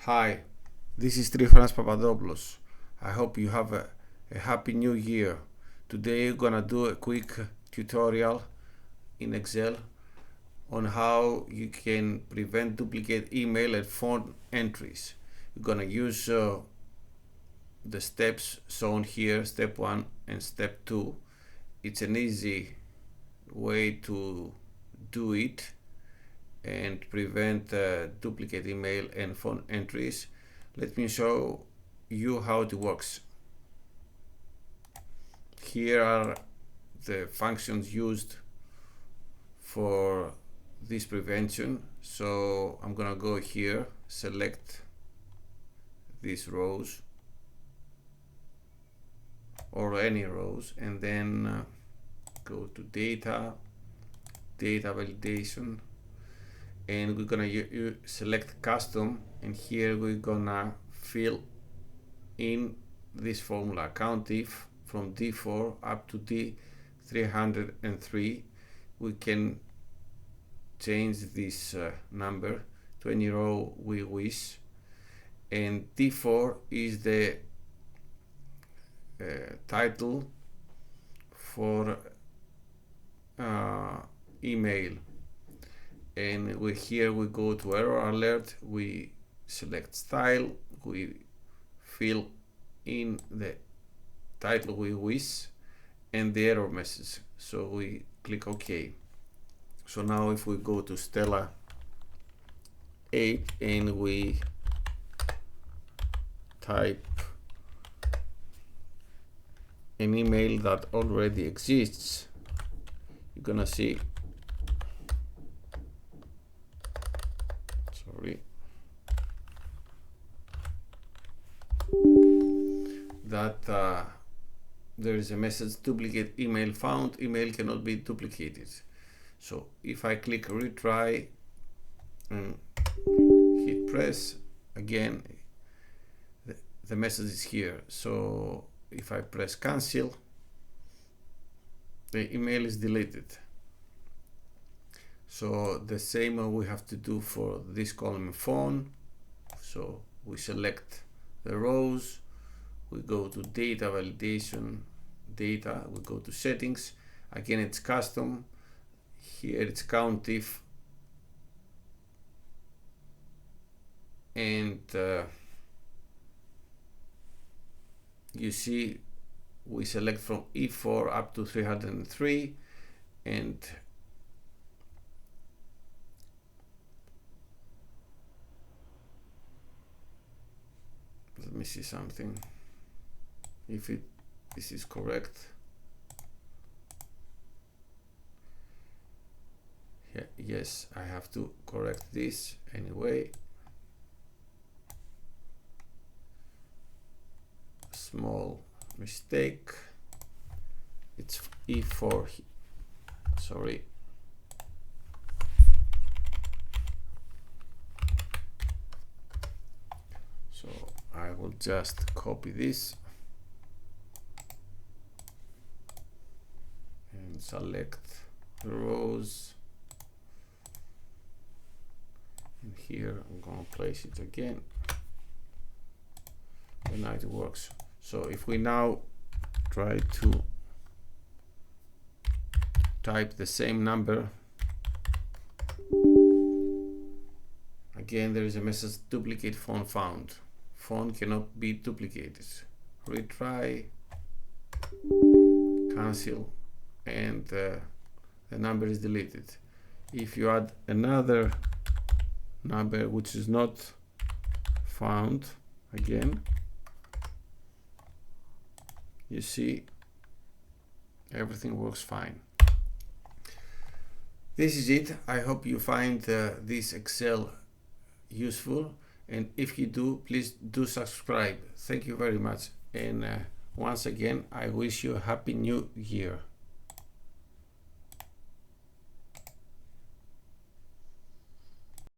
Hi, this is Trifonas Papadopoulos. I hope you have a happy new year. Today we're gonna do a quick tutorial in Excel on how you can prevent duplicate email and phone entries. We're gonna use the steps shown here, step 1 and step 2. It's an easy way to do it and prevent duplicate email and phone entries. Let me show you how it works. Here are the functions used for this prevention. So I'm gonna go here, select these rows or any rows, and then go to data validation, and we're gonna select custom, and here we're gonna fill in this formula, count if from D4 up to D303. We can change this number to any row we wish, and D4 is the title for email. And here we go to error alert, we select style, we fill in the title we wish and the error message, so we click OK. So now if we go to Stella 8 and we type an email that already exists, you're gonna see that there is a message, duplicate email found, email cannot be duplicated. So if I click retry and hit press again, the message is here. So if I press cancel, the email is deleted. So the same we have to do for this column phone. So we select the rows, we go to data validation, data, we go to settings, again it's custom, here it's count if, and you see we select from E4 up to 303, and let me see something, if this is correct. Yeah, yes, I have to correct this anyway. Small mistake, it's E4, sorry. So I will just copy this and select the rows, and here I'm going to place it again, and now it works. So if we now try to type the same number, again there is a message, duplicate phone found, phone cannot be duplicated. Retry, cancel, and the number is deleted. If you add another number which is not found, again you see everything works fine. This is it. I hope you find this Excel useful, and if you do, please do subscribe. Thank you very much, and once again I wish you a happy new year.